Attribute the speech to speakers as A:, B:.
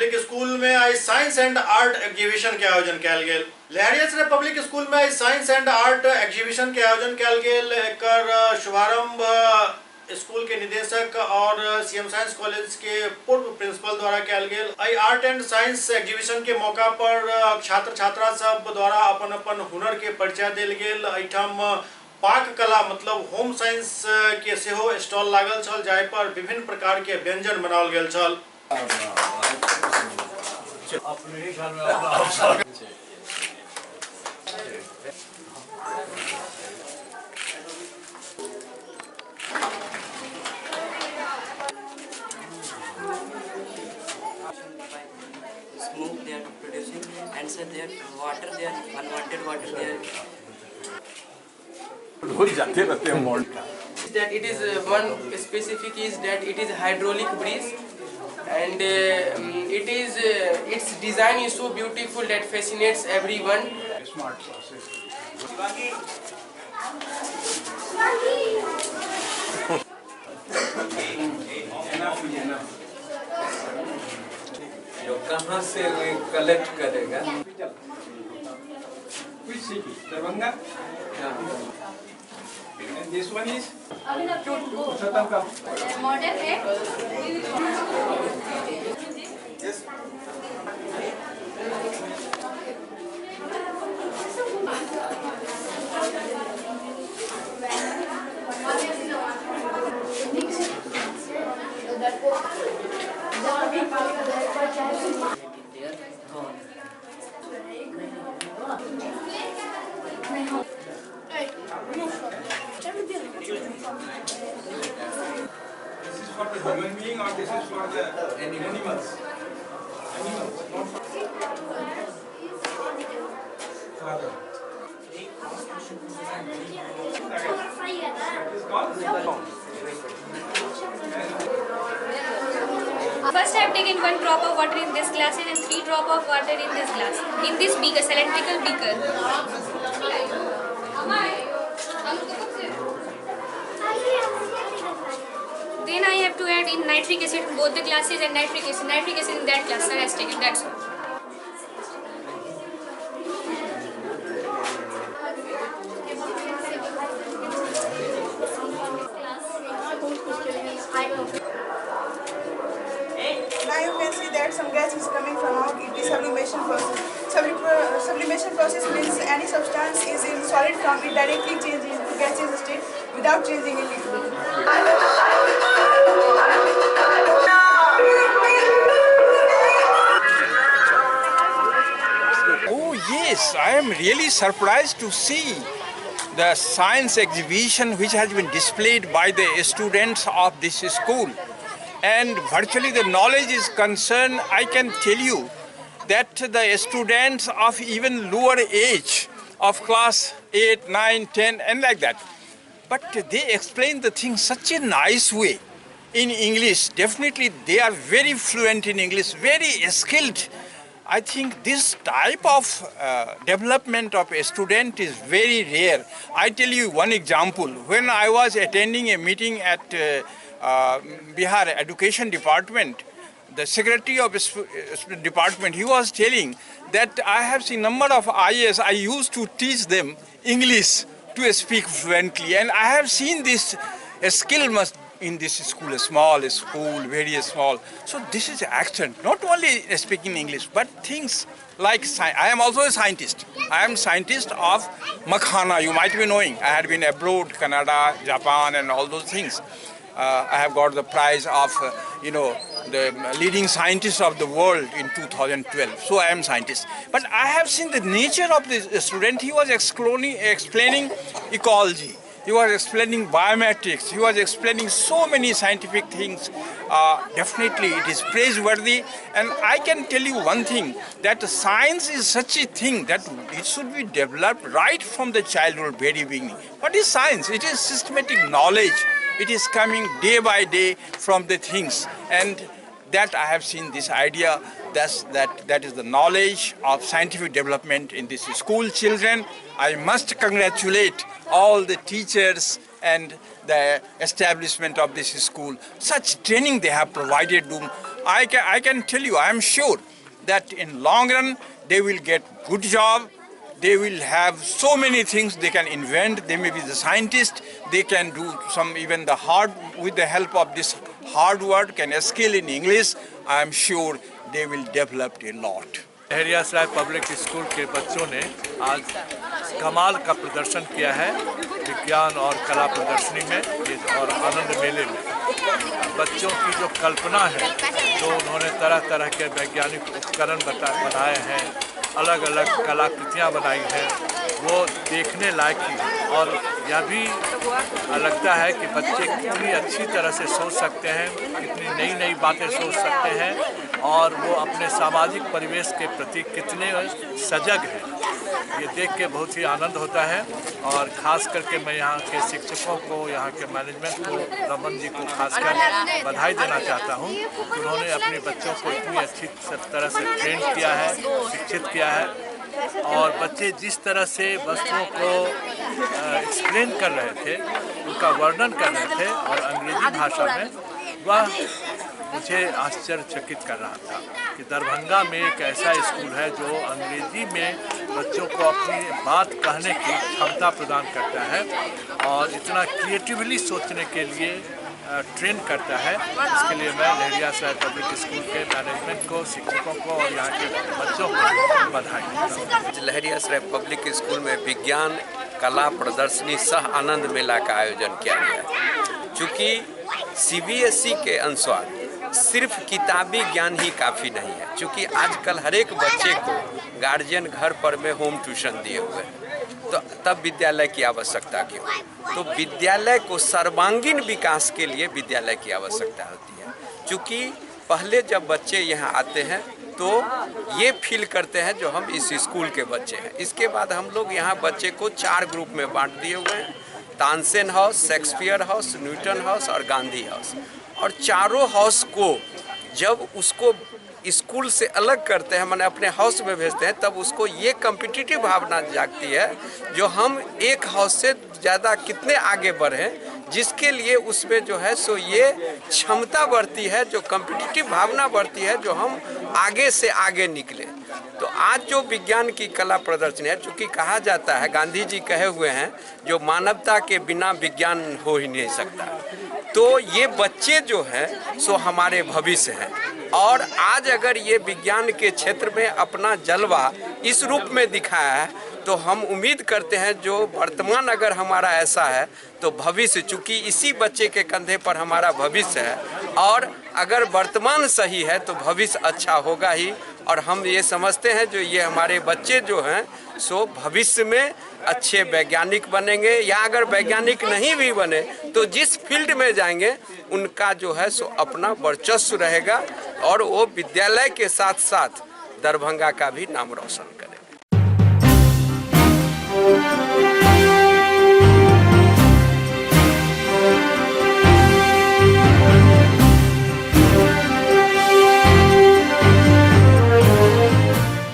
A: Public school में आज science and art exhibition के आयोजन कयल गेल। लहरियासराय पब्लिक स्कूल में आज साइंस एंड आर्ट एग्जीबिशन के आयोजन कयल गेल। एकर शुभारंभ स्कूल के निदेशक और सीएम साइंस कॉलेज के पूर्व प्रिंसिपल द्वारा कयल गेल। आई आर्ट एंड साइंस एग्जीबिशन के मौका पर छात्र छात्रा सब द्वारा अपन अपन हुनर के परिचय देल गेल। एहिठाम पाक कला मतलब होम साइंस के सेहो स्टॉल लागल छल, जाहि पर विभिन्न प्रकार के व्यंजन बनाओल गेल छल।
B: Smoke they are producing, and so their water, they are unwanted water they are. That it is one specific is that it is hydraulic breeze, and it is its design is so beautiful that fascinates everyone. Smart process.
C: जो कहाँ से collect करेगा?
D: Which city? Darbhanga? And this one is?
E: Model है?
D: Yes. This is for the human being or this is for the animals? Animals, not father.
E: First I have taken 1 drop of water in this glass and 3 drop of water in this glass. In this beaker, cylindrical beaker. Then I have to add in nitric acid in both the glasses and nitric acid in that glass. Sir has taken, that's all.
F: Now you can see that some gas is coming from out in the sublimation process. Sublimation process means any substance is in solid form, it directly changes into gaseous state without changing in liquid.
G: Oh yes, I am really surprised to see the science exhibition which has been displayed by the students of this school. And virtually the knowledge is concerned, I can tell you that the students of even lower age of class 8, 9, 10 and like that, but they explain the thing such a nice way in English. Definitely they are very fluent in English, very skilled. I think this type of development of a student is very rare. I tell you one example. When I was attending a meeting at Bihar Education Department, the secretary of the department, he was telling that I have seen number of IAS, I used to teach them English to speak fluently, and I have seen this skill must in this school, a small school, very small. So this is accent, not only speaking English, but things like, I am also a scientist. I am scientist of Makhana, you might be knowing. I had been abroad, Canada, Japan and all those things. I have got the prize of, the leading scientist of the world in 2012. So I am scientist. But I have seen the nature of the student. He was explaining ecology. He was explaining biometrics. He was explaining so many scientific things. Definitely it is praiseworthy. And I can tell you one thing, that science is such a thing that it should be developed right from the childhood very beginning. What is science? It is systematic knowledge. It is coming day by day from the things. And that I have seen this idea, that is the knowledge of scientific development in this school children. I must congratulate all the teachers and the establishment of this school. Such training they have provided I can tell you, I am sure that in long run they will get good job. They will have so many things they can invent. They may be the scientist. They can do some even the hard with the help of this hard work and a skill in English. I am sure they will develop a lot.
C: Lahariya Sarai public school के बच्चों ने आज कमाल का प्रदर्शन किया है विज्ञान और कला प्रदर्शनी में और आनंद मेले में। बच्चों की जो कल्पना है, जो उन्होंने तरह तरह के वैज्ञानिक उपकरण बनाए हैं, अलग अलग कलाकृतियाँ बनाई हैं, वो देखने लायक ही। और यह भी लगता है कि बच्चे कितनी अच्छी तरह से सोच सकते हैं, कितनी नई नई बातें सोच सकते हैं और वो अपने सामाजिक परिवेश के प्रति कितने सजग हैं। ये देख के बहुत ही आनंद होता है। और ख़ास करके मैं यहाँ के शिक्षकों को, यहाँ के मैनेजमेंट को, रमन जी को खासकर बधाई देना चाहता हूँ। उन्होंने अपने बच्चों को इतनी अच्छी तरह से ट्रेन किया है, शिक्षित किया है और बच्चे जिस तरह से वस्तुओं को एक्सप्लेन कर रहे थे, उनका वर्णन कर रहे थे और अंग्रेजी भाषा में, वह मुझे आश्चर्यचकित कर रहा था कि दरभंगा में एक ऐसा स्कूल है जो अंग्रेजी में बच्चों को अपनी बात कहने की क्षमता प्रदान करता है और इतना क्रिएटिवली सोचने के लिए ट्रेन करता है। इसके लिए मैं लहरिया सराय पब्लिक स्कूल के मैनेजमेंट को, शिक्षकों को और यहाँ के बच्चों को बधाई देता हूँ।
H: लहरिया सराय पब्लिक स्कूल में विज्ञान कला प्रदर्शनी सह आनंद मेला का आयोजन किया गया। चूँकि CBSE के अनुसार सिर्फ किताबी ज्ञान ही काफ़ी नहीं है, क्योंकि आजकल हर एक बच्चे को गार्जियन घर पर में होम ट्यूशन दिए हुए हैं, तो तब विद्यालय की आवश्यकता क्यों? तो विद्यालय को सर्वांगीण विकास के लिए विद्यालय की आवश्यकता होती है। क्योंकि पहले जब बच्चे यहाँ आते हैं तो ये फील करते हैं जो हम इस स्कूल के बच्चे हैं। इसके बाद हम लोग यहाँ बच्चे को 4 ग्रुप में बांट दिए हुए हैं, Tansen house, Shakespeare house, Newton house और गांधी हाउस। और चारों हाउस को जब उसको स्कूल से अलग करते हैं, माने अपने हाउस में भेजते हैं, तब उसको ये कॉम्पिटिटिव भावना जागती है जो हम एक हाउस से ज़्यादा कितने आगे बढ़ें, जिसके लिए उसमें जो है सो ये क्षमता बढ़ती है, जो कॉम्पिटिटिव भावना बढ़ती है, जो हम आगे से आगे निकले। तो आज जो विज्ञान की कला प्रदर्शनी है, चूँकि कहा जाता है, गांधी जी कहे हुए हैं, जो मानवता के बिना विज्ञान हो ही नहीं सकता। तो ये बच्चे जो हैं सो हमारे भविष्य हैं और आज अगर ये विज्ञान के क्षेत्र में अपना जलवा इस रूप में दिखाया है, तो हम उम्मीद करते हैं जो वर्तमान अगर हमारा ऐसा है तो भविष्य, चूँकि इसी बच्चे के कंधे पर हमारा भविष्य है और अगर वर्तमान सही है तो भविष्य अच्छा होगा ही। और हम ये समझते हैं जो ये हमारे बच्चे जो हैं सो भविष्य में अच्छे वैज्ञानिक बनेंगे, या अगर वैज्ञानिक नहीं भी बने तो जिस फील्ड में जाएंगे उनका जो है सो अपना वर्चस्व रहेगा और वो विद्यालय के साथ साथ दरभंगा का भी नाम रोशन करें।